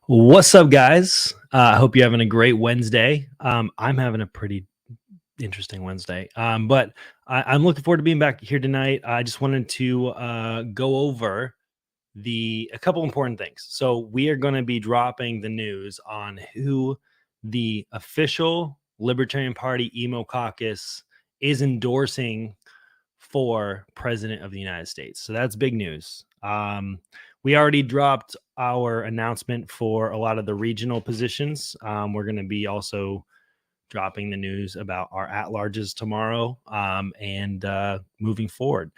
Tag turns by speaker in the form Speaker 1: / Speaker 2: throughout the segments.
Speaker 1: What's up, guys? I hope you're having a great Wednesday. I'm having a pretty interesting Wednesday, but I'm looking forward to being back here tonight. I just wanted to go over a couple important things. So we are going to be dropping the news on who the official Libertarian Party emo caucus is endorsing for president of the United States. So that's big news. We already dropped our announcement for a lot of the regional positions. We're going to be also dropping the news about our at-larges tomorrow and moving forward.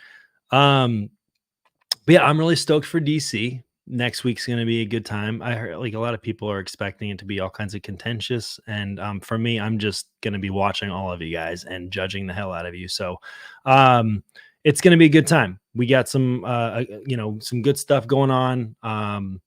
Speaker 1: But yeah, I'm really stoked for DC. Next week's going to be a good time. I heard like a lot of people are expecting it to be all kinds of contentious. And for me, I'm just going to be watching all of you guys and judging the hell out of you. So it's going to be a good time. We got some good stuff going on.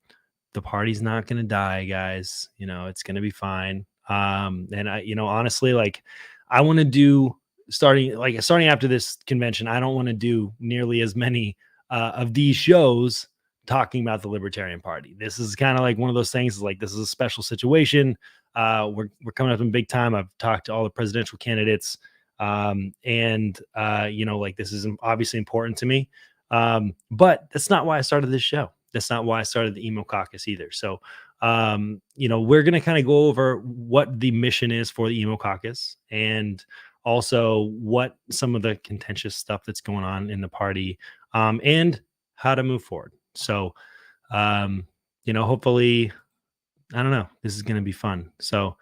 Speaker 1: The party's not going to die, guys. It's going to be fine. And honestly, like I want to do starting after this convention, I don't want to do nearly as many of these shows talking about the Libertarian Party. This is kind of like one of those things, like this is a special situation. We're coming up in big time. I've talked to all the presidential candidates, like this is obviously important to me. But that's not why I started this show. That's not why I started the emo caucus either. So, we're going to kind of go over what the mission is for the emo caucus and also what some of the contentious stuff that's going on in the party, and how to move forward. So, hopefully, I don't know, this is going to be fun. So,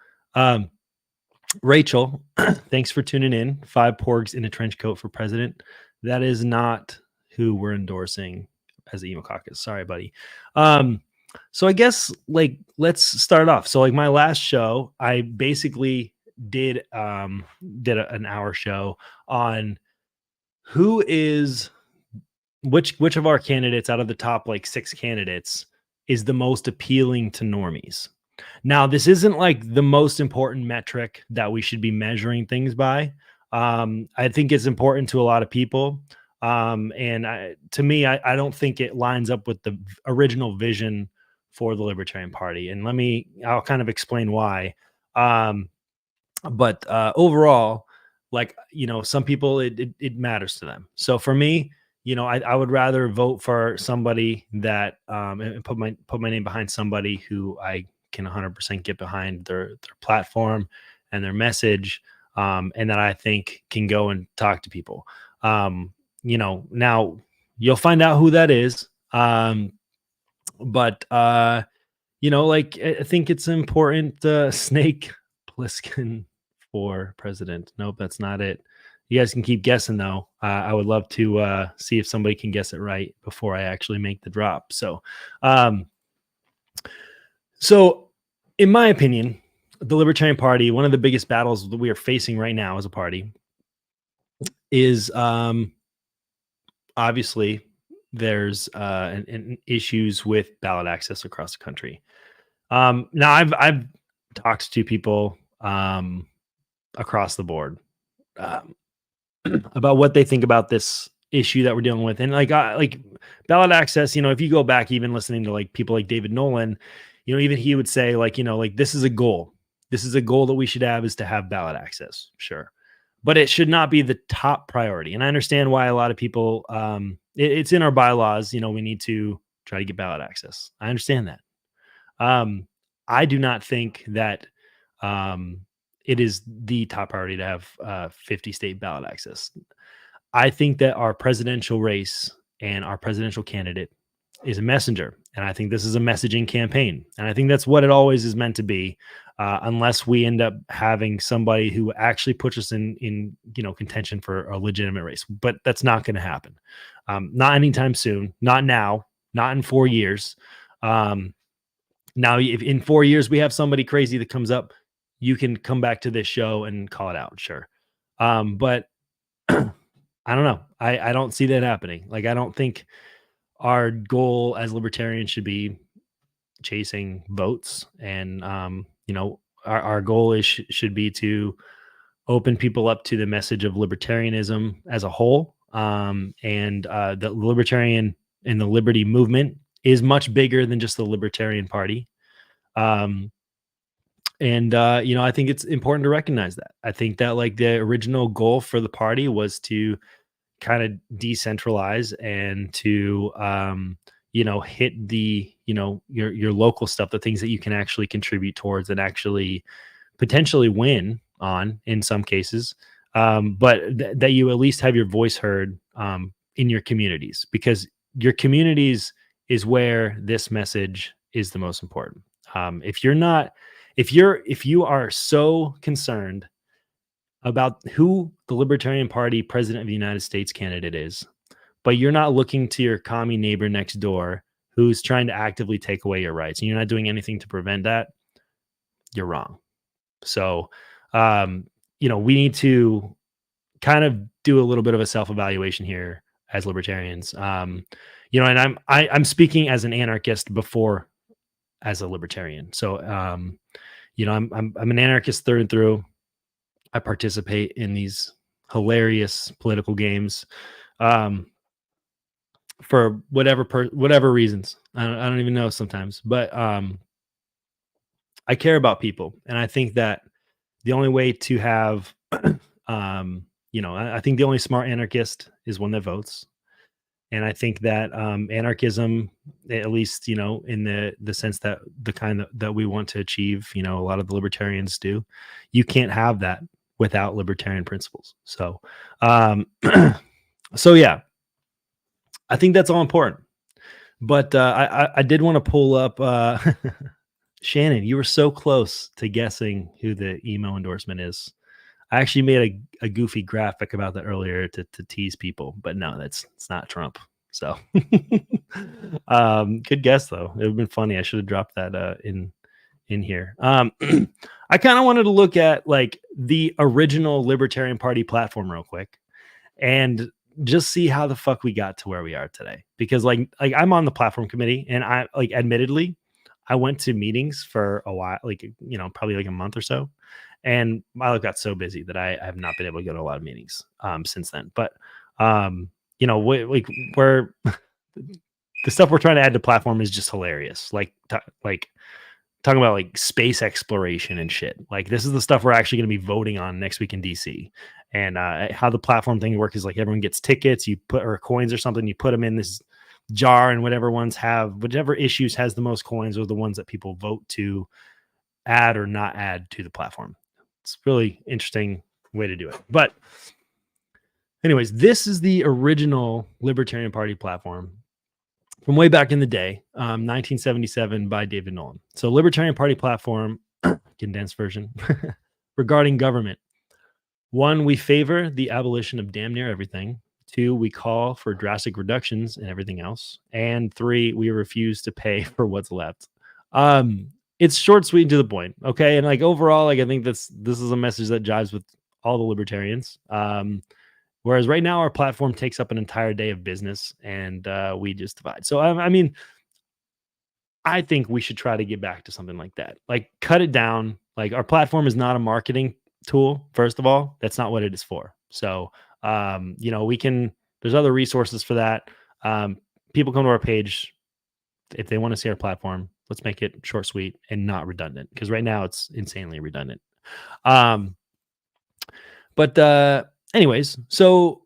Speaker 1: Rachel, thanks for tuning in. 5 porgs in a trench coat for president. That is not who we're endorsing as the emo caucus. Sorry, buddy. So I guess let's start off. So my last show, I basically did an hour show on which of our candidates out of the top 6 candidates is the most appealing to normies. Now, this isn't the most important metric that we should be measuring things by. I think it's important to a lot of people. To me, I don't think it lines up with the original vision for the Libertarian Party. And I'll kind of explain why. But overall, some people, it matters to them. So for me, I would rather vote for somebody that and put my name behind somebody who I can 100% get behind their platform and their message, and that I think can go and talk to people. Now you'll find out who that is. But I think it's important. Snake Plissken for president. Nope, that's not it. You guys can keep guessing though. I would love to see if somebody can guess it right before I actually make the drop. So in my opinion, the Libertarian Party, one of the biggest battles that we are facing right now as a party is obviously there's an issues with ballot access across the country. Now I've talked to people across the board about what they think about this issue that we're dealing with. And ballot access, if you go back, even listening to people like David Nolan, even he would say this is a goal. This is a goal that we should have, is to have ballot access. Sure. But it should not be the top priority. And I understand why a lot of people, it's in our bylaws, we need to try to get ballot access. I understand that. I do not think that it is the top priority to have 50 state ballot access. I think that our presidential race and our presidential candidate is a messenger. And I think this is a messaging campaign. And I think that's what it always is meant to be, unless we end up having somebody who actually puts us in contention for a legitimate race. But that's not going to happen. Not anytime soon. Not now. Not in 4 years. Now, if in 4 years we have somebody crazy that comes up, you can come back to this show and call it out. Sure. But I don't know. I don't see that happening. I don't think our goal as libertarians should be chasing votes. And, our goal should be to open people up to the message of libertarianism as a whole. And the libertarian and the liberty movement is much bigger than just the Libertarian Party. Um, and I think it's important to recognize that. I think that like the original goal for the party was to kind of decentralize and to hit the your local stuff, the things that you can actually contribute towards and actually potentially win on in some cases, but that you at least have your voice heard in your communities, because your communities is where this message is the most important. If you're not if you are so concerned about who the Libertarian Party president of the United States candidate is, but you're not looking to your commie neighbor next door who's trying to actively take away your rights and you're not doing anything to prevent that, you're wrong. So, we need to kind of do a little bit of a self-evaluation here as libertarians. And I'm speaking as an anarchist before as a libertarian. So, I'm an anarchist through and through. I participate in these hilarious political games for whatever reasons. I don't even know sometimes, but I care about people, and I think that the only way to have, I think the only smart anarchist is one that votes. And I think that anarchism, at least, in the sense that the kind that we want to achieve, a lot of the libertarians do, you can't have that without libertarian principles. So, so yeah, I think that's all important. But I did want to pull up Shannon. You were so close to guessing who the emo endorsement is. I actually made a goofy graphic about that earlier to tease people, but no, it's not Trump. So, good guess though. It would have been funny. I should have dropped that in here. I kind of wanted to look at like the original Libertarian Party platform real quick and just see how the fuck we got to where we are today. Because like I'm on the platform committee, and I like admittedly I went to meetings for a while, like probably like a month or so. And my life got so busy that I have not been able to go to a lot of meetings since then. But we're the stuff we're trying to add to platform is just hilarious. Like talking about like space exploration and shit. Like this is the stuff we're actually going to be voting on next week in DC. And how the platform thing works is like everyone gets tickets, you put or coins or something, you put them in this jar, and whichever issues has the most coins are the ones that people vote to add or not add to the platform. It's really interesting way to do it. But anyways, this is the original Libertarian Party platform from way back in the day, 1977 by David Nolan. So Libertarian Party platform, condensed version, regarding government. 1, we favor the abolition of damn near everything. 2, we call for drastic reductions in everything else. And 3, we refuse to pay for what's left. It's short, sweet, and to the point. Okay. And like overall, like I think this is a message that jives with all the libertarians. Whereas right now our platform takes up an entire day of business, and we just divide. So I mean, I think we should try to get back to something like that. Like cut it down. Like our platform is not a marketing tool. First of all, that's not what it is for. So there's other resources for that. People come to our page if they want to see our platform. Let's make it short, sweet, and not redundant, because right now it's insanely redundant. Anyways, so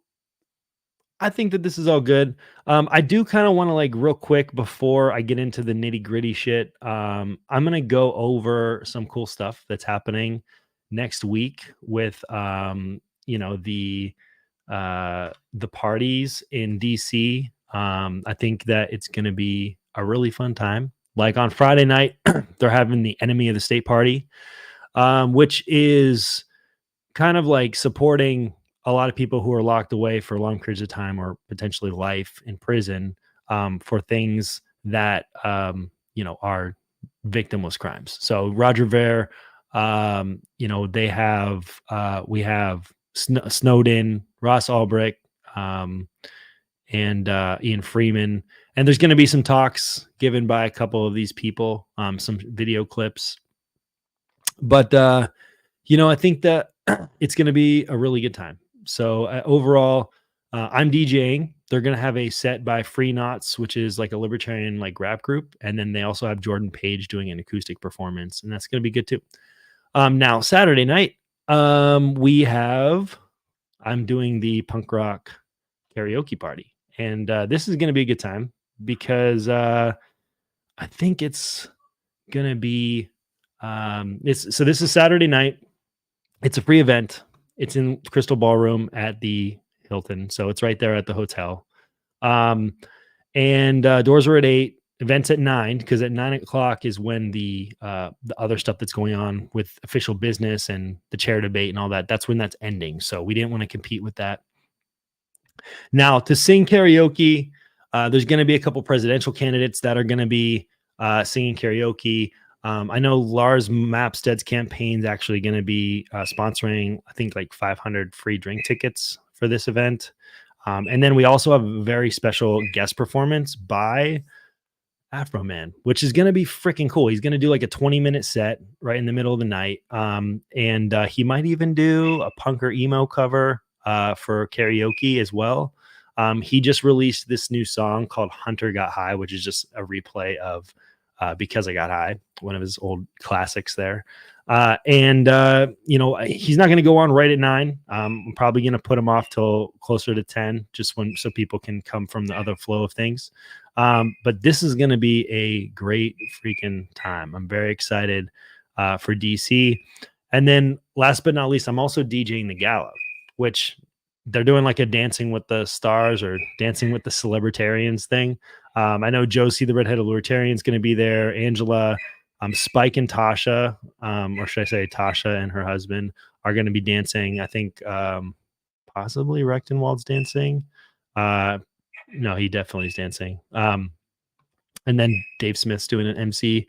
Speaker 1: I think that this is all good. I do kind of want to like real quick before I get into the nitty gritty shit. I'm going to go over some cool stuff that's happening next week with, the parties in DC. I think that it's going to be a really fun time. Like on Friday night, they're having the Enemy of the State party, which is kind of like supporting a lot of people who are locked away for long periods of time or potentially life in prison for things that, are victimless crimes. So Roger Ver, we have Snowden, Ross Ulbricht, and Ian Freeman. And there's going to be some talks given by a couple of these people, some video clips. But, I think that it's going to be a really good time. So overall, I'm DJing they're going to have a set by Free Knots, which is like a libertarian like rap group. And then they also have Jordan Page doing an acoustic performance, and that's going to be good too. Now Saturday night, I'm doing the punk rock karaoke party, and this is going to be a good time because I think it's going to be this is Saturday night. It's a free event. It's in Crystal Ballroom at the Hilton, so it's right there at the hotel. And doors are at 8. Events at 9, because at 9 o'clock is when the other stuff that's going on with official business and the chair debate and all that. That's when that's ending. So we didn't want to compete with that. Now, to sing karaoke, there's going to be a couple presidential candidates that are going to be singing karaoke. I know Lars Mapstead's campaign is actually going to be sponsoring, I think, like 500 free drink tickets for this event. And then we also have a very special guest performance by Afro Man, which is going to be freaking cool. He's going to do like a 20-minute set right in the middle of the night. And he might even do a punk or emo cover for karaoke as well. He just released this new song called Hunter Got High, which is just a replay of Because I Got High, one of his old classics there. And he's not going to go on right at 9. I'm probably going to put him off till closer to 10, so people can come from the other flow of things. But this is going to be a great freaking time. I'm very excited for DC. And then last but not least, I'm also DJing the gala, which they're doing like a Dancing with the Stars or Dancing with the Celebritarians thing. I know Josie, the redheaded libertarian, is going to be there. Angela, Spike and Tasha, or should I say Tasha and her husband, are going to be dancing. I think possibly Rechtenwald's dancing. No, he definitely is dancing. And then Dave Smith's doing an MC.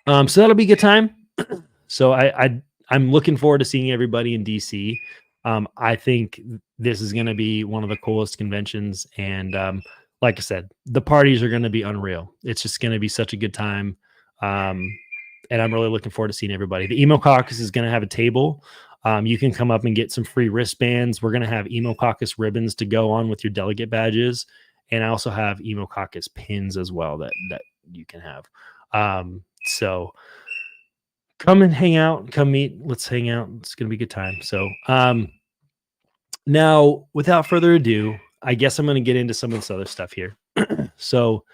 Speaker 1: So that'll be a good time. So I'm looking forward to seeing everybody in DC. I think this is going to be one of the coolest conventions. And like I said, the parties are going to be unreal. It's just going to be such a good time. And I'm really looking forward to seeing everybody. The Emo Caucus is going to have a table. You can come up and get some free wristbands. We're going to have Emo Caucus ribbons to go on with your delegate badges. And I also have Emo Caucus pins as well that you can have. So come and hang out, come meet. Let's hang out. It's going to be a good time. So now, without further ado, I guess I'm going to get into some of this other stuff here. So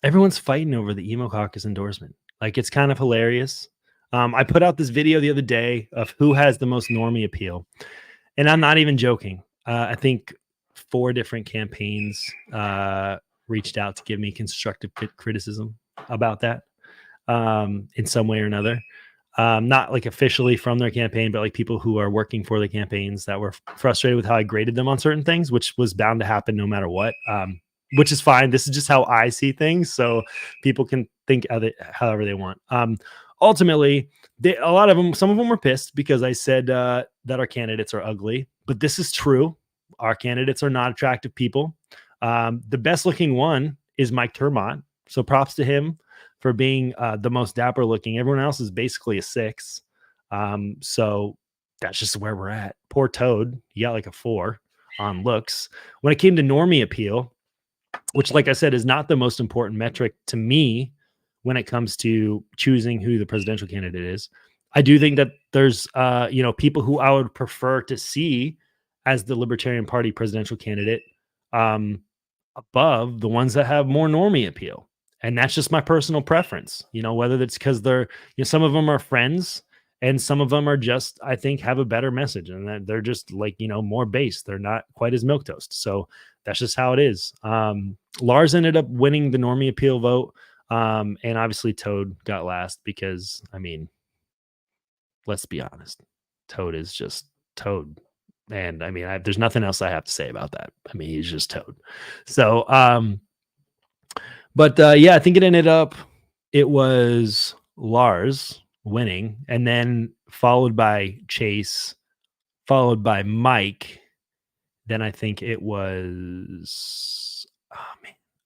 Speaker 1: everyone's fighting over the Emo Caucus endorsement. Like, it's kind of hilarious. I put out this video the other day of who has the most normie appeal. And I'm not even joking. I think 4 different campaigns reached out to give me constructive criticism about that in some way or another. Not like officially from their campaign, but like people who are working for the campaigns that were frustrated with how I graded them on certain things, which was bound to happen no matter what, which is fine. This is just how I see things. So people can think of it however they want. Ultimately, some of them were pissed because I said that our candidates are ugly, but this is true. Our candidates are not attractive people. The best looking one is Mike Turmont. So props to him for being the most dapper looking. Everyone else is basically a 6. So that's just where we're at. Poor Toad, he got like a 4 on looks. When it came to normie appeal, which, like I said, is not the most important metric to me when it comes to choosing who the presidential candidate is, I do think that there's people who I would prefer to see as the Libertarian Party presidential candidate above the ones that have more normie appeal. And that's just my personal preference, whether that's because they're, some of them are friends and some of them are just, I think, have a better message and that they're just like, more based. They're not quite as milquetoast. So that's just how it is. Lars ended up winning the normie appeal vote. And obviously Toad got last because, let's be honest, Toad is just Toad. And there's nothing else I have to say about that. He's just Toad. So, I think it was Lars winning, and then followed by Chase, followed by Mike. Then I think it was,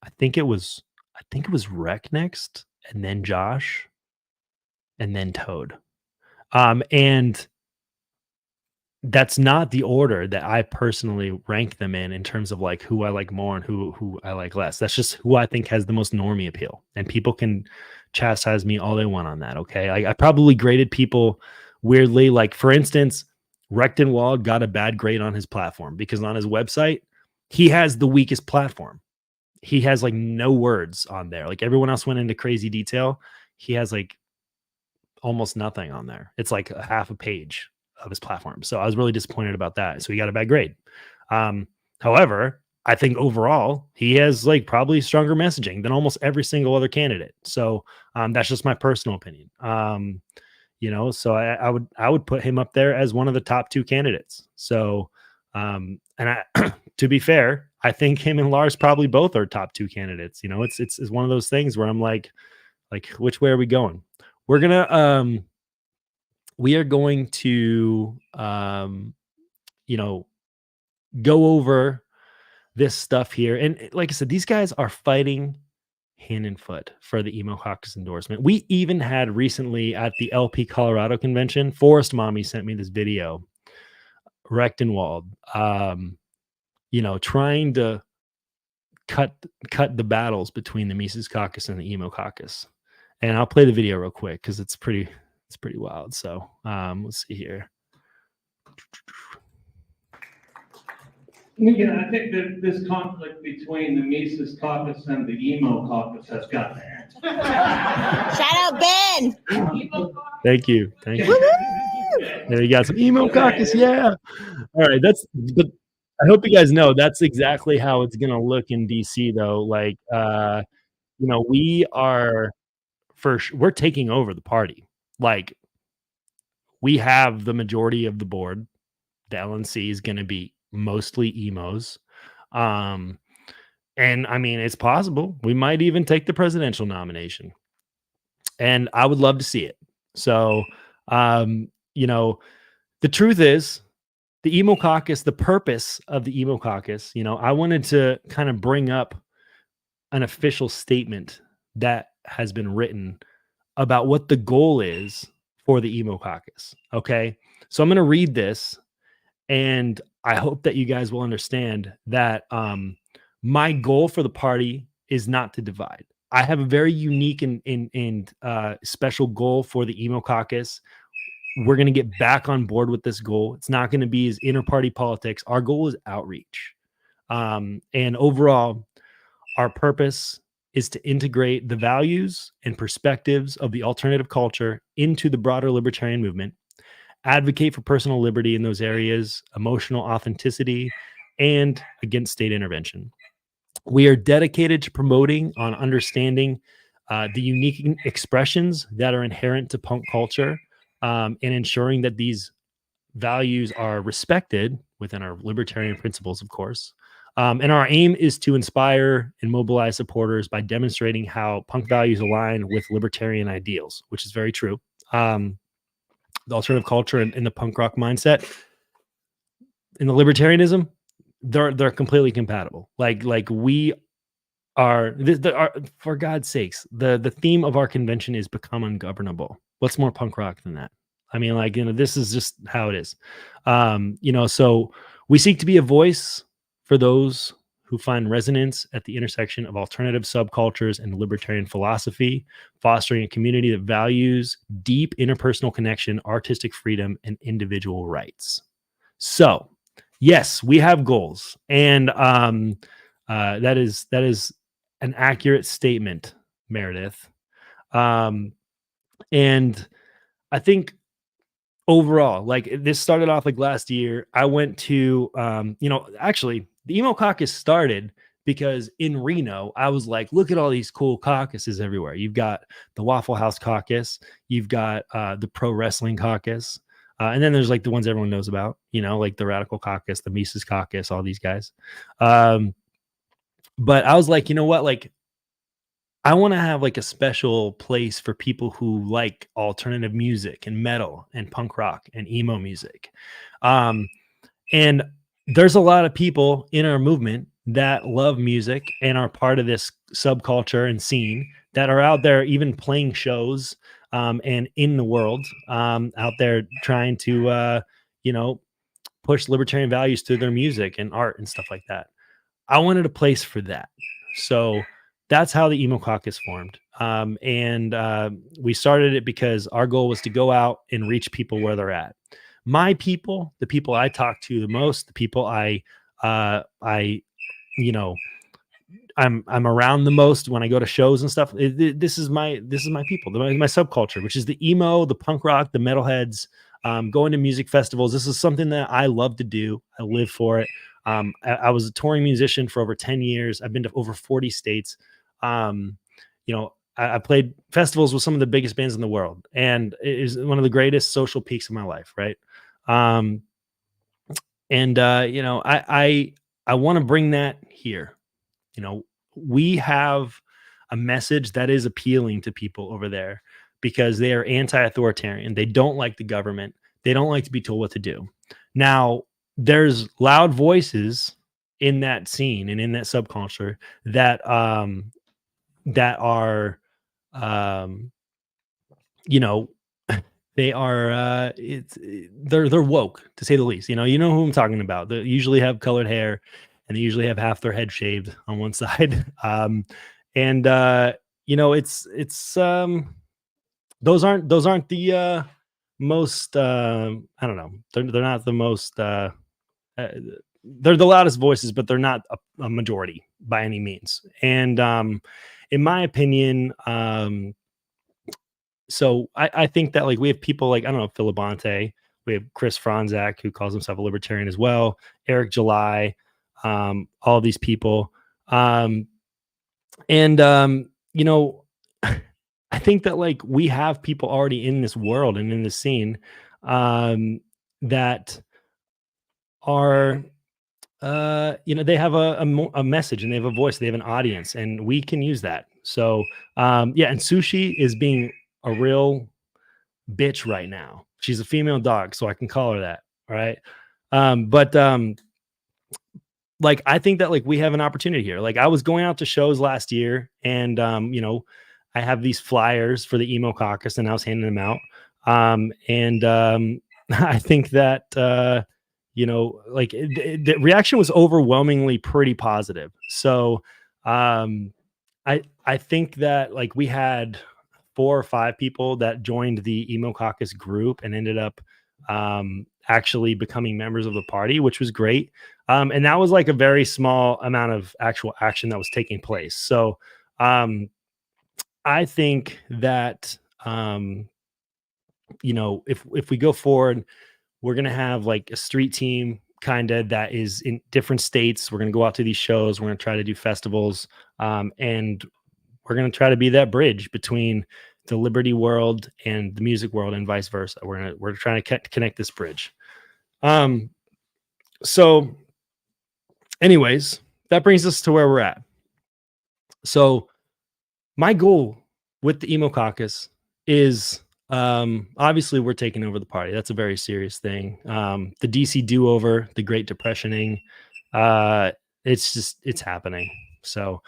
Speaker 1: I think it was Rec next, and then Josh, and then Toad. And that's not the order that I personally rank them in terms of like who I like more and who I like less. That's just who I think has the most normie appeal. And people can chastise me all they want on that. Okay. I probably graded people weirdly. Like for instance, Rechtenwald got a bad grade on his platform because on his website, he has the weakest platform. He has like no words on there. Like everyone else went into crazy detail. He has like almost nothing on there. It's like a half a page of his platform. So I was really disappointed about that. So he got a bad grade. However, I think overall he has like probably stronger messaging than almost every single other candidate. So that's just my personal opinion. So I would put him up there as one of the top two candidates. So and I to be fair, I think him and Lars probably both are top two candidates. It's one of those things where I'm like which way are we going? We are going to go over this stuff here. And like I said, these guys are fighting hand and foot for the emo caucus endorsement. We even had recently at the LP Colorado convention, Forest Mommy sent me this video, Rechtenwald, trying to cut the battles between the Mises Caucus and the emo caucus. And I'll play the video real quick because it's pretty wild. So let's see here.
Speaker 2: Yeah, I think that this conflict between the Mises Caucus and the emo caucus has got there.
Speaker 3: Shout out Ben.
Speaker 1: Thank you. There you got some emo caucus. Yeah. All right. But I hope you guys know that's exactly how it's gonna look in DC though. Like we are we're taking over the party. Like we have the majority of the board. The LNC is gonna be mostly emos. And I mean, it's possible we might even take the presidential nomination. And I would love to see it. So, the truth is the emo caucus, the purpose of the emo caucus, I wanted to kind of bring up an official statement that has been written about what the goal is for the emo caucus. Okay. So I'm going to read this and I hope that you guys will understand that my goal for the party is not to divide. I have a very unique and special goal for the emo caucus. We're going to get back on board with this goal. It's not going to be as inter-party politics. Our goal is outreach. And overall, our purpose is to integrate the values and perspectives of the alternative culture into the broader libertarian movement, advocate for personal liberty in those areas, emotional authenticity, and against state intervention. We are dedicated to promoting on understanding the unique expressions that are inherent to punk culture and ensuring that these values are respected within our libertarian principles, of course. And our aim is to inspire and mobilize supporters by demonstrating how punk values align with libertarian ideals, which is very true. The alternative culture and the punk rock mindset and the libertarianism, they're completely compatible. Like we are, for God's sakes, the theme of our convention is become ungovernable. What's more punk rock than that? I mean, this is just how it is. So we seek to be a voice for those who find resonance at the intersection of alternative subcultures and libertarian philosophy, fostering a community that values deep interpersonal connection, artistic freedom, and individual rights. So, yes, we have goals, and that is an accurate statement, Meredith. And I think overall, like this started off like last year. I went to, actually the emo caucus started because in Reno, I was like, look at all these cool caucuses everywhere. You've got the Waffle House caucus, you've got the pro wrestling caucus. And then there's like the ones everyone knows about, like the Radical Caucus, the Mises Caucus, all these guys. But I was like, you know what? Like, I want to have like a special place for people who like alternative music and metal and punk rock and emo music. And there's a lot of people in our movement that love music and are part of this subculture and scene that are out there even playing shows and in the world out there trying to, push libertarian values through their music and art and stuff like that. I wanted a place for that. So that's how the Emo Caucus formed. We started it because our goal was to go out and reach people where they're at. My people, the people I talk to the most, the people I'm around the most when I go to shows and stuff. This is my people, my subculture, which is the emo, the punk rock, the metalheads. Going to music festivals. This is something that I love to do. I live for it. I was a touring musician for over 10 years. I've been to over 40 states. I played festivals with some of the biggest bands in the world, and it is one of the greatest social peaks of my life. Right. I want to bring that here. We have a message that is appealing to people over there because they are anti-authoritarian. They don't like the government. They don't like to be told what to do. Now, there's loud voices in that scene and in that subculture that are they are they're woke, to say the least. You know who I'm talking about. They usually have colored hair, and they usually have half their head shaved on one side. Those aren't the most I don't know. They're not the most they're the loudest voices, but they're not a majority by any means. And in my opinion, so I think that like we have people like, I don't know, Philibante, we have Chris Franzak, who calls himself a libertarian as well, Eric July, all these people. I think that like we have people already in this world and in the scene that are they have a message, and they have a voice, they have an audience, and we can use that. So and Sushi is being a real bitch right now. She's a female dog, so I can call her that. All right. Like I think that like we have an opportunity here. Like I was going out to shows last year, and I have these flyers for the Emo Caucus, and I was handing them out. I think that the reaction was overwhelmingly pretty positive. So I think that like we had 4 or 5 people that joined the Emo Caucus group and ended up actually becoming members of the party, which was great. And that was like a very small amount of actual action that was taking place. So I think that if we go forward, we're going to have like a street team kind of that is in different states. We're going to go out to these shows. We're going to try to do festivals. And we're going to try to be that bridge between the liberty world and the music world and vice versa. We're trying to connect this bridge. So anyways, that brings us to where we're at. So my goal with the Emo Caucus is obviously we're taking over the party. That's a very serious thing. The DC do-over, the Great Depressioning, it's happening. So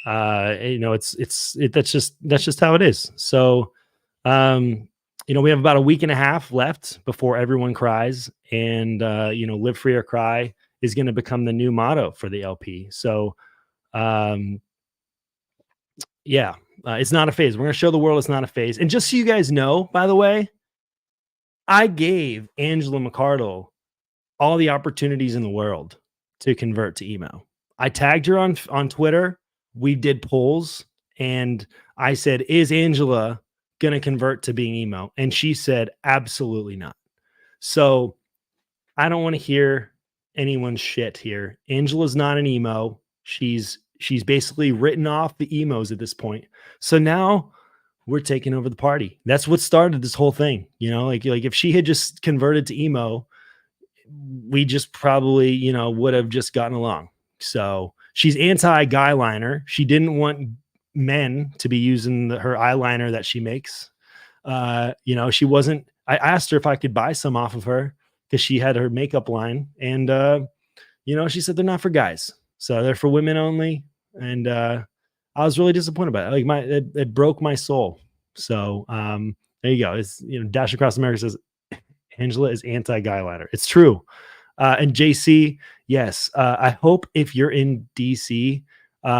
Speaker 1: that's just how it is. So we have about a week and a half left before everyone cries, and live free or cry is going to become the new motto for the LP. So it's not a phase. We're going to show the world it's not a phase. And just so you guys know, by the way, I gave Angela McArdle all the opportunities in the world to convert to emo. I tagged her on Twitter. We did polls, and I said, is Angela going to convert to being emo? And she said, absolutely not. So I don't want to hear anyone's shit here. Angela's not an emo. She's basically written off the emos at this point. So now we're taking over the party. That's what started this whole thing. Like if she had just converted to emo, we just probably, would have just gotten along. So she's anti-guy liner. She didn't want men to be using her eyeliner that she makes. She wasn't, I asked her if I could buy some off of her because she had her makeup line. And, she said they're not for guys. So they're for women only. And I was really disappointed about it. Like it broke my soul. So there you go. It's Dash Across America says Angela is anti-guy liner. It's true. And JC, yes, I hope if you're in DC,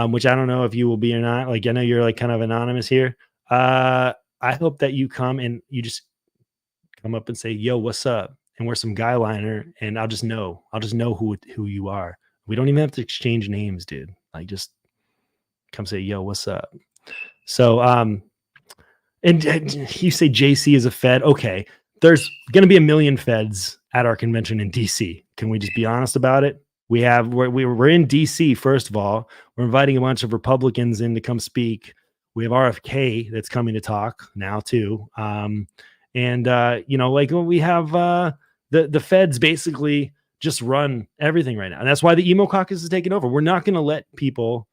Speaker 1: which I don't know if you will be or not. Like, I know you're like kind of anonymous here. I hope that you come and you just come up and say, "Yo, what's up?" and wear some guy liner, and I'll just know who you are. We don't even have to exchange names, dude. Like, just come say, "Yo, what's up?" So, and you say JC is a Fed. Okay, there's going to be a million Feds at our convention in DC. Can we just be honest about it? We're in DC. First of all, we're inviting a bunch of Republicans in to come speak. We have RFK that's coming to talk now too. And like we have the Feds basically just run everything right now, and that's why the emo caucus is taking over. We're not going to let people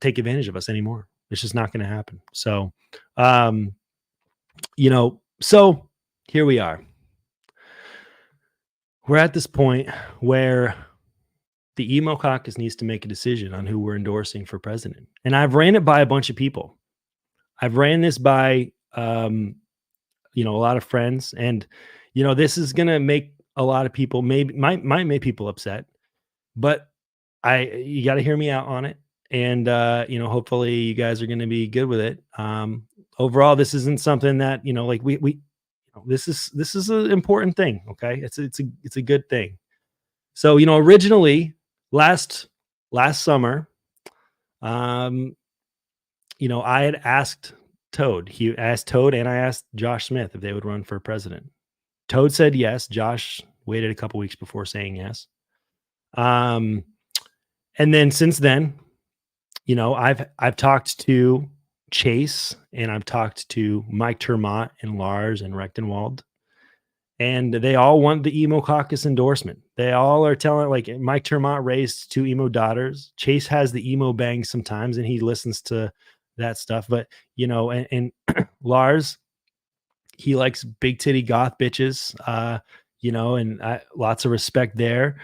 Speaker 1: take advantage of us anymore. It's just not going to happen. So, so here we are. We're at this point where the emo caucus needs to make a decision on who we're endorsing for president. And I've ran it by a bunch of people. I've ran this by, a lot of friends, and, this is going to make a lot of people might make people upset, but you got to hear me out on it. And, hopefully you guys are going to be good with it. Overall, this isn't something that, this is an important thing. Okay. It's a good thing. So, originally last summer, I had asked Toad, and I asked Josh Smith if they would run for president. Toad said yes. Josh waited a couple weeks before saying yes. And then since then, I've talked to Chase, and I've talked to Mike Termott and Lars and Rechtenwald, and they all want the emo caucus endorsement. They all are telling, like, Mike Termott raised 2 emo daughters. Chase has the emo bang sometimes, and he listens to that stuff. But, and Lars, he likes big titty goth bitches, and lots of respect there.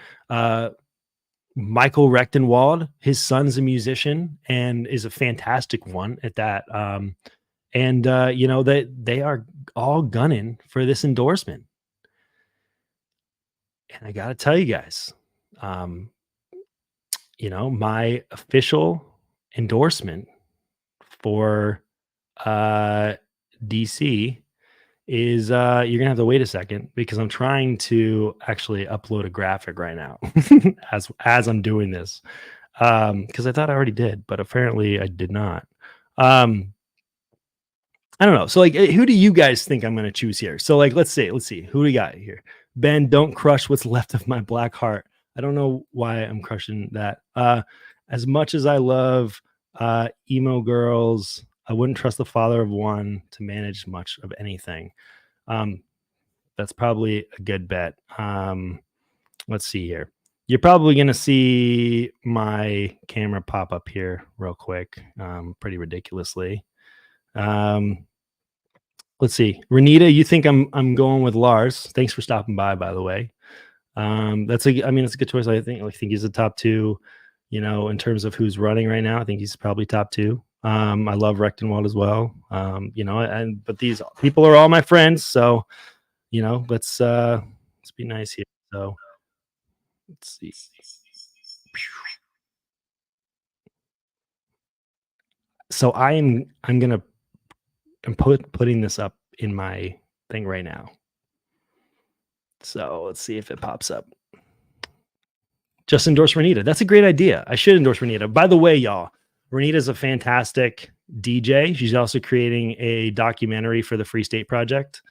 Speaker 1: Michael Rechtenwald, his son's a musician and is a fantastic one at that. They are all gunning for this endorsement. And I got to tell you guys, my official endorsement for DC is you're gonna have to wait a second, because I'm trying to actually upload a graphic right now as I'm doing this, because I thought I already did, but apparently I did not. I don't know. So, like, who do you guys think I'm gonna choose here? So, like, let's see who do we got here. Ben, don't crush what's left of my black heart. I don't know why I'm crushing that. As much as I love emo girls, I wouldn't trust the father of one to manage much of anything. That's probably a good bet. Let's see here. You're probably going to see my camera pop up here real quick, pretty ridiculously. Let's see. Renita, you think I'm going with Lars. Thanks for stopping by the way. It's a good choice. I think he's the top 2, in terms of who's running right now. I think he's probably top 2. I love Rechtenwald as well. But these people are all my friends, so let's be nice here. So let's see. So I'm putting this up in my thing right now. So let's see if it pops up. Just endorse Renita. That's a great idea. I should endorse Renita. By the way, y'all, Renita's a fantastic DJ. She's also creating a documentary for the Free State Project.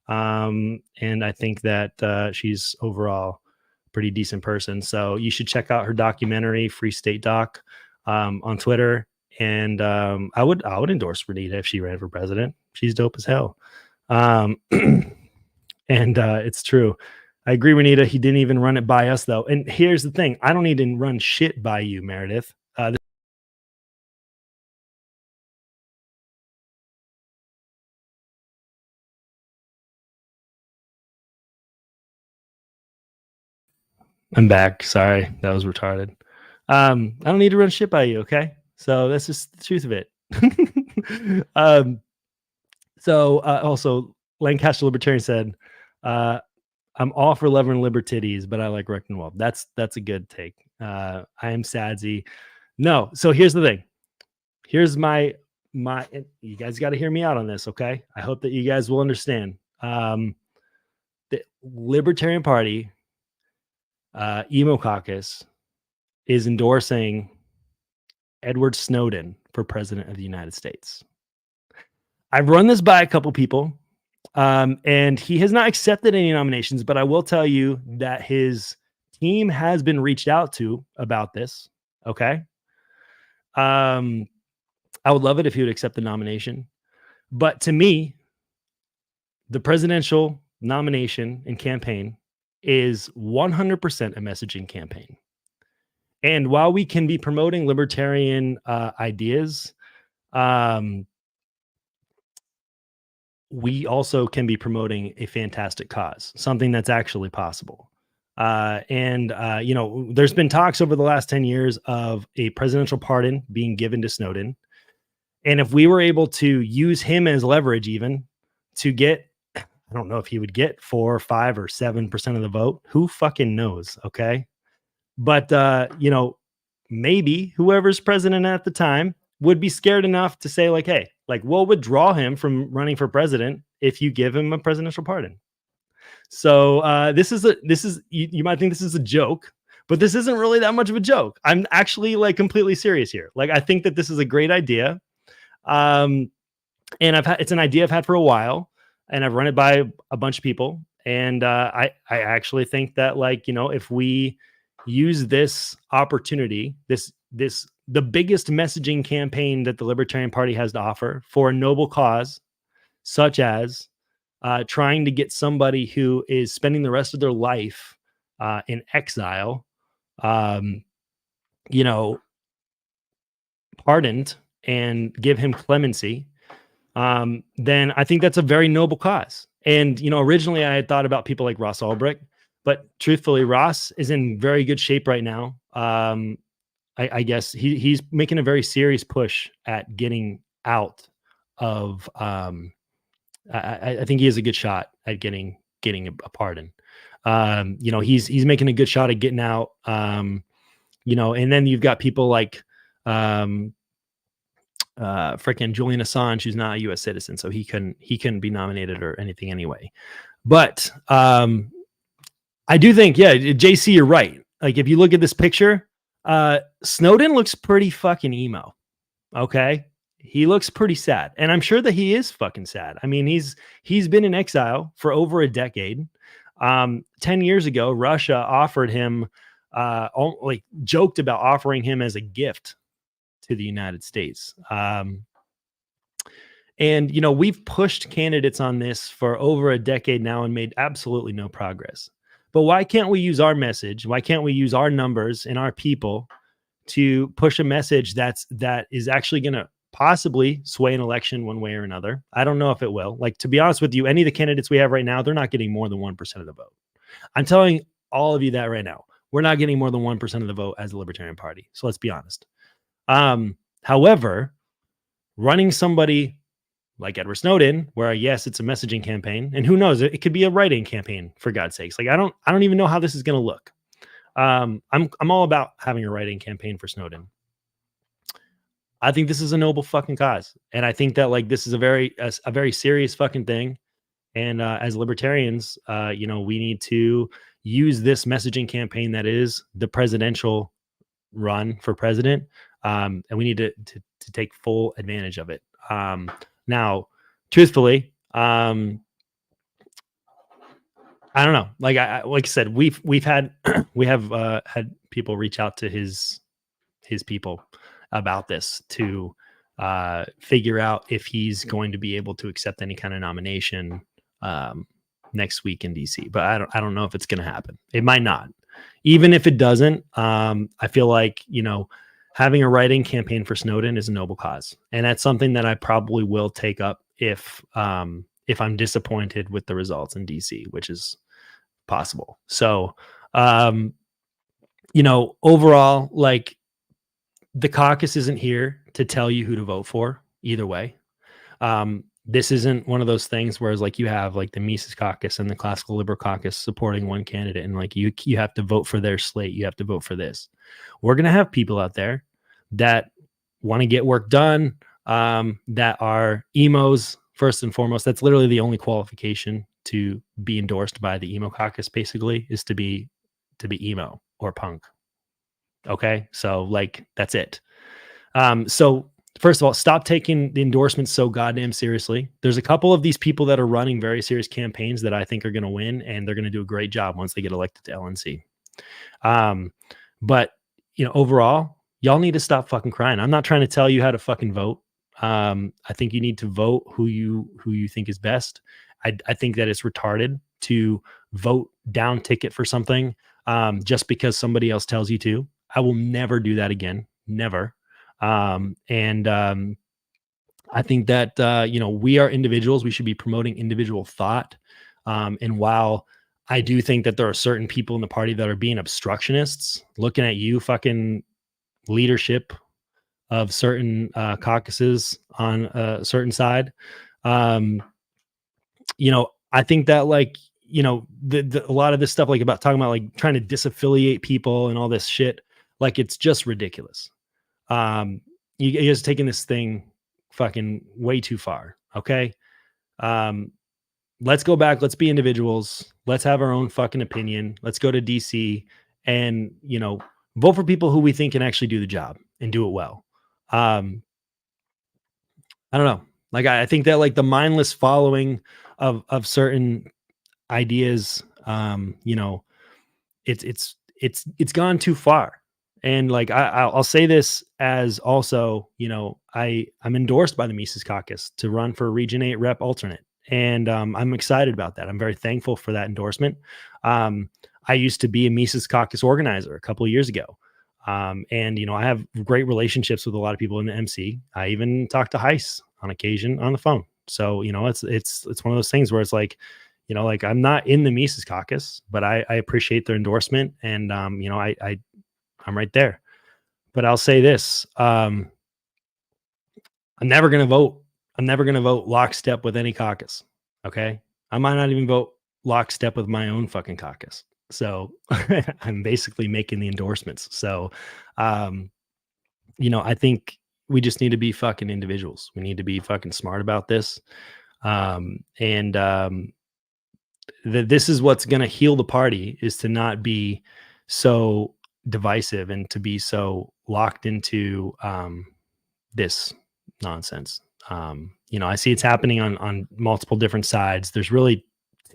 Speaker 1: And I think that she's overall a pretty decent person. So you should check out her documentary, Free State Doc, on Twitter. And I would endorse Renita if she ran for president. She's dope as hell. And it's true. I agree, Renita. He didn't even run it by us, though. And here's the thing. I don't need to run shit by you, Meredith. I'm back. Sorry, that was retarded. I don't need to run shit by you, okay? So that's just the truth of it. Also, Lancaster Libertarian said, I'm all for love and liberties, but I like wrecking wolf. That's a good take. I am sadsy. No, so here's the thing. Here's my you guys got to hear me out on this, okay? I hope that you guys will understand. The Libertarian Party, emo caucus, is endorsing Edward Snowden for president of the United States. I've run this by a couple people, and he has not accepted any nominations, but I will tell you that his team has been reached out to about this. Okay. I would love it if he would accept the nomination. But to me, the presidential nomination and campaign is 100% a messaging campaign. And while we can be promoting libertarian ideas, we also can be promoting a fantastic cause, something that's actually possible. There's been talks over the last 10 years of a presidential pardon being given to Snowden. And if we were able to use him as leverage even to get, I don't know if he would get 4 or 5 or 7% of the vote. Who fucking knows? Okay. But, maybe whoever's president at the time would be scared enough to say like, hey, like we'll withdraw him from running for president if you give him a presidential pardon. So this is you might think this is a joke, but this isn't really that much of a joke. I'm actually like completely serious here. Like I think that this is a great idea. And it's an idea I've had for a while, and I've run it by a bunch of people. And I actually think that if we use this opportunity, the biggest messaging campaign that the Libertarian Party has to offer for a noble cause, such as trying to get somebody who is spending the rest of their life in exile, pardoned and give him clemency, then I think that's a very noble cause. And, originally I had thought about people like Ross Ulbricht, but truthfully, Ross is in very good shape right now. I guess he's making a very serious push at getting out of, I think he has a good shot at getting a pardon. He's making a good shot at getting out, and then you've got people like, freaking Julian Assange, who's not a U.S. citizen, so he couldn't be nominated or anything anyway. But I do think, yeah, JC, you're right. Like if you look at this picture, Snowden looks pretty fucking emo. Okay, he looks pretty sad, and I'm sure that he is fucking sad. I mean, he's been in exile for over a decade. 10 years ago, Russia offered him, joked about offering him as a gift to the United States. And, we've pushed candidates on this for over a decade now and made absolutely no progress. But why can't we use our message? Why can't we use our numbers and our people to push a message that is actually going to possibly sway an election one way or another? I don't know if it will. Like, to be honest with you, any of the candidates we have right now, they're not getting more than 1% of the vote. I'm telling all of you that right now. We're not getting more than 1% of the vote as a Libertarian Party. So let's be honest. However, running somebody like Edward Snowden, where yes, it's a messaging campaign, and who knows, it could be a writing campaign, for God's sakes. Like I don't even know how this is going to look. I'm all about having a writing campaign for Snowden. I think this is a noble fucking cause, and I think that this is a very serious fucking thing. And as libertarians, we need to use this messaging campaign that is the presidential run for president, and we need to take full advantage of it. Now, truthfully, I don't know. Like I said, we have had people reach out to his people about this to figure out if he's going to be able to accept any kind of nomination next week in DC. But I don't know if it's going to happen. It might not. Even if it doesn't, I feel like having a writing campaign for Snowden is a noble cause, and that's something that I probably will take up if I'm disappointed with the results in DC, which is possible. So, overall, like the caucus isn't here to tell you who to vote for either way. this isn't one of those things where it's like you have like the Mises Caucus and the Classical Liberal Caucus supporting one candidate, and like you have to vote for their slate. You have to vote for this. We're going to have people out there that want to get work done, that are emos first and foremost. That's literally the only qualification to be endorsed by the emo caucus, basically, is to be emo or punk. Okay. So like, that's it. So first of all, stop taking the endorsements so goddamn seriously. There's a couple of these people that are running very serious campaigns that I think are going to win, and they're going to do a great job once they get elected to LNC. But overall, y'all need to stop fucking crying. I'm not trying to tell you how to fucking vote. I think you need to vote who you think is best. I think that it's retarded to vote down ticket for something just because somebody else tells you to. I will never do that again. Never. I think that, we are individuals. We should be promoting individual thought. And while I do think that there are certain people in the party that are being obstructionists, looking at you fucking leadership of certain caucuses on a certain side, I think that like, a lot of this stuff, like about talking about like trying to disaffiliate people and all this shit, like it's just ridiculous. You guys are taking this thing fucking way too far. Okay. Let's go back. Let's be individuals. Let's have our own fucking opinion. Let's go to DC and, vote for people who we think can actually do the job and do it well. I don't know. Like, I think that like the mindless following of certain ideas, it's gone too far. And like, I'll say this as also, I'm endorsed by the Mises Caucus to run for Region 8 Rep alternate. And I'm excited about that. I'm very thankful for that endorsement. I used to be a Mises Caucus organizer a couple of years ago. And, I have great relationships with a lot of people in the MC. I even talk to Heiss on occasion on the phone. So, it's one of those things where it's like, like I'm not in the Mises Caucus, but I appreciate their endorsement. And, I'm right there. But I'll say this, I'm never going to vote. I'm never going to vote lockstep with any caucus. Okay. I might not even vote lockstep with my own fucking caucus. So I'm basically making the endorsements. So, I think we just need to be fucking individuals. We need to be fucking smart about this. This is what's going to heal the party, is to not be so divisive and to be so locked into this nonsense. I see it's happening on multiple different sides. There's really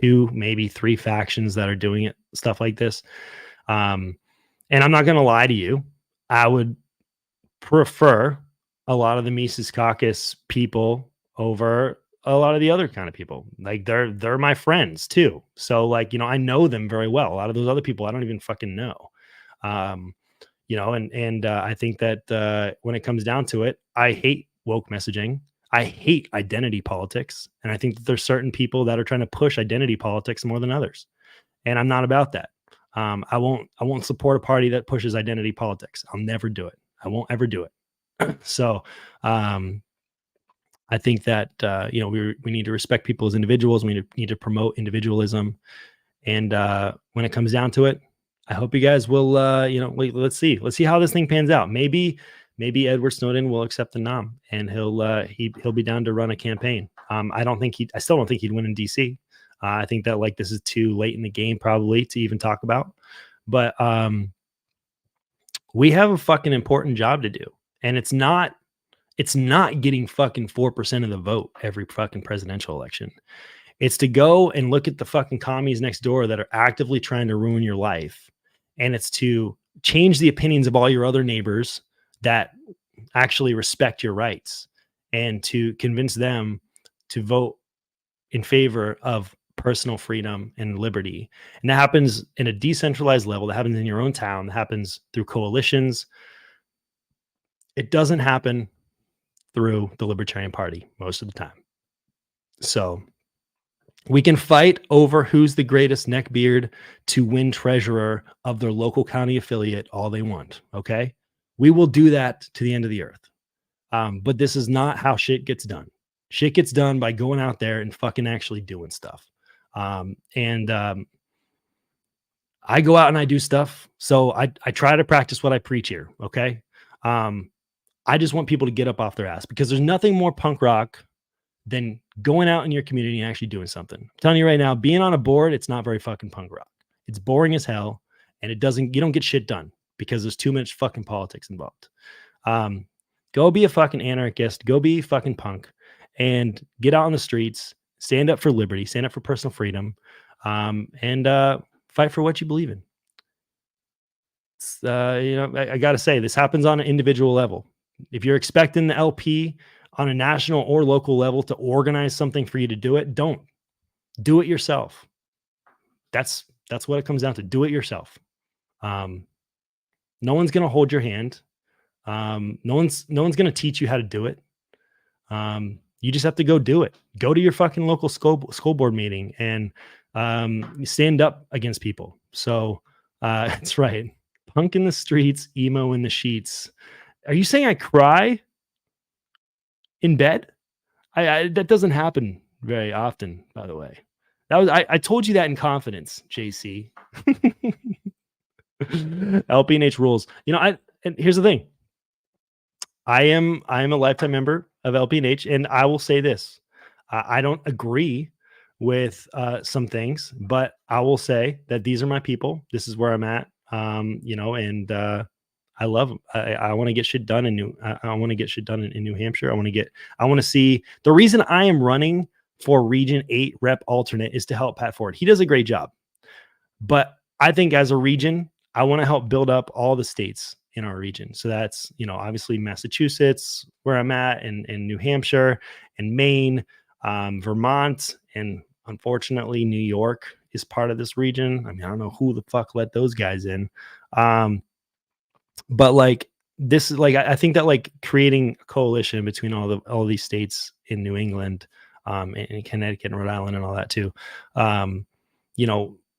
Speaker 1: 2, maybe 3 factions that are doing it, stuff like this. And I'm not going to lie to you. I would prefer a lot of the Mises Caucus people over a lot of the other kind of people. Like they're my friends too. So like, I know them very well. A lot of those other people I don't even fucking know. I think that when it comes down to it, I hate woke messaging. I hate identity politics. And I think that there's certain people that are trying to push identity politics more than others. And I'm not about that. I won't support a party that pushes identity politics. I'll never do it. I won't ever do it. So, I think that, we need to respect people as individuals. We need to promote individualism. And when it comes down to it, I hope you guys will, let's see how this thing pans out. Maybe Edward Snowden will accept the nom and he'll be down to run a campaign. I still don't think he'd win in DC. I think that like this is too late in the game probably to even talk about, but we have a fucking important job to do. And it's not getting fucking 4% of the vote every fucking presidential election. It's to go and look at the fucking commies next door that are actively trying to ruin your life. And it's to change the opinions of all your other neighbors that actually respect your rights, and to convince them to vote in favor of personal freedom and liberty. And that happens in a decentralized level. That happens in your own town. That happens through coalitions. It doesn't happen through the Libertarian Party most of the time. So we can fight over who's the greatest neckbeard to win treasurer of their local county affiliate all they want. Okay. We will do that to the end of the earth. But this is not how shit gets done. Shit gets done by going out there and fucking actually doing stuff. I go out and I do stuff. So I try to practice what I preach here. Okay. I just want people to get up off their ass, because there's nothing more punk rock than going out in your community and actually doing something. I'm telling you right now, being on a board, it's not very fucking punk rock. It's boring as hell, and you don't get shit done because there's too much fucking politics involved. Go be a fucking anarchist, go be fucking punk, and get out on the streets, stand up for liberty, stand up for personal freedom, and fight for what you believe in. I got to say, this happens on an individual level. If you're expecting the LP on a national or local level to organize something for you to do it, don't do it yourself. That's what it comes down to. Do it yourself. No one's going to hold your hand. No one's going to teach you how to do it. You just have to go do it. Go to your fucking local school board meeting and stand up against people. So that's right. Punk in the streets, emo in the sheets. Are you saying I cry in bed? That doesn't happen very often, by the way. I told you that in confidence, JC. LPNH rules. And here's the thing. I am a lifetime member of LPNH, and I will say this. I don't agree with some things, but I will say that these are my people. This is where I'm at. And I love them. I want to get shit done I want to get shit done in New Hampshire. I want to see. The reason I am running for Region 8 rep alternate is to help Pat Ford. He does a great job. But I think as a region, I want to help build up all the states in our region. So that's, obviously Massachusetts, where I'm at, and New Hampshire and Maine, Vermont, and unfortunately New York is part of this region. I mean, I don't know who the fuck let those guys in. But like, this is like, I think that like creating a coalition between all these states in New England, and Connecticut and Rhode Island and all that too,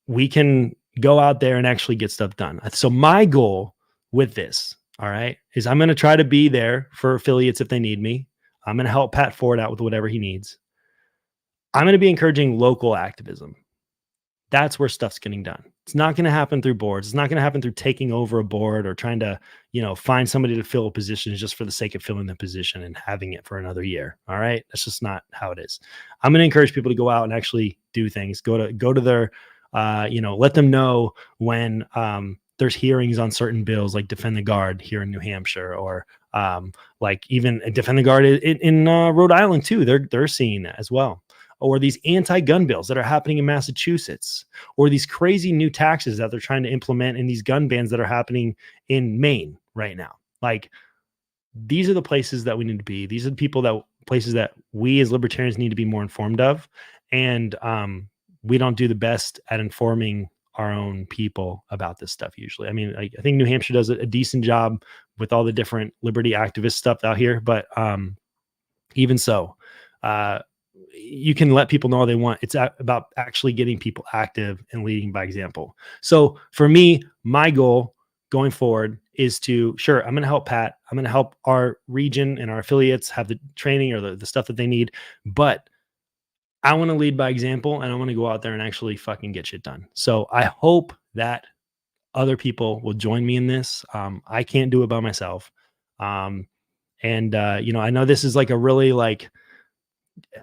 Speaker 1: we can go out there and actually get stuff done. So my goal with this, all right, is I'm going to try to be there for affiliates if they need me. I'm going to help Pat Ford out with whatever he needs. I'm going to be encouraging local activism. That's where stuff's getting done. It's not going to happen through boards. It's not going to happen through taking over a board or trying to, find somebody to fill a position just for the sake of filling the position and having it for another year. All right. That's just not how it is. I'm going to encourage people to go out and actually do things, go to their, let them know when, there's hearings on certain bills like Defend the Guard here in New Hampshire, or like even Defend the Guard in Rhode Island too. They're seeing that as well. Or these anti-gun bills that are happening in Massachusetts, or these crazy new taxes that they're trying to implement in these gun bans that are happening in Maine right now. Like, these are the places that we need to be. These are the places that we as libertarians need to be more informed of. And we don't do the best at informing our own people about this stuff usually. I mean, I think New Hampshire does a decent job with all the different liberty activist stuff out here, but even so, you can let people know all they want. It's about actually getting people active and leading by example. So for me, my goal going forward is I'm going to help Pat. I'm going to help our region and our affiliates have the training or the stuff that they need, but I want to lead by example, and I want to go out there and actually fucking get shit done. So I hope that other people will join me in this. I can't do it by myself. I know this is like a really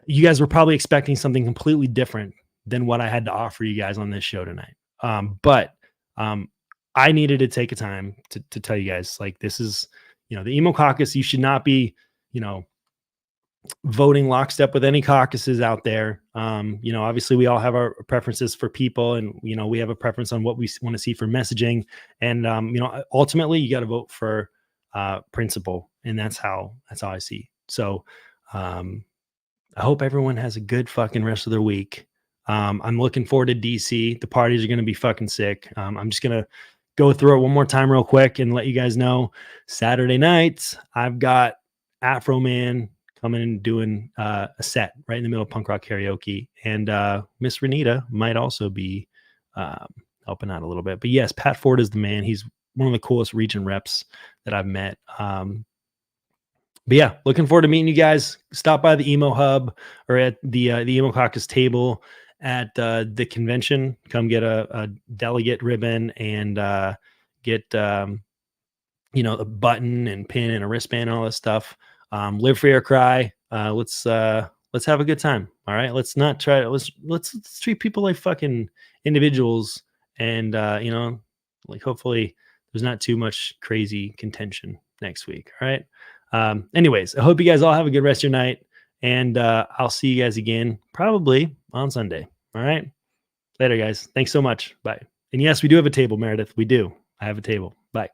Speaker 1: you guys were probably expecting something completely different than what I had to offer you guys on this show tonight. But I needed to take a time to tell you guys, like, this is, the emo caucus. You should not be, voting lockstep with any caucuses out there. Obviously we all have our preferences for people, and, we have a preference on what we want to see for messaging. And, ultimately you got to vote for principle. And that's how I see. So, I hope everyone has a good fucking rest of their week. I'm looking forward to DC. The parties are going to be fucking sick. I'm just going to go through it one more time real quick and let you guys know. Saturday night, I've got Afro Man coming and doing a set right in the middle of punk rock karaoke. And Miss Renita might also be helping out a little bit. But yes, Pat Ford is the man. He's one of the coolest region reps that I've met. But yeah, looking forward to meeting you guys. Stop by the emo hub or at the emo caucus table at the convention. Come get a delegate ribbon and get a button and pin and a wristband and all this stuff. Live free or cry. Let's have a good time. All right. Let's not try to let's treat people like fucking individuals, and like hopefully there's not too much crazy contention next week. All right. Anyways, I hope you guys all have a good rest of your night, and I'll see you guys again probably on Sunday. All right. Later, guys. Thanks so much. Bye. And yes, we do have a table, Meredith. We do. I have a table. Bye.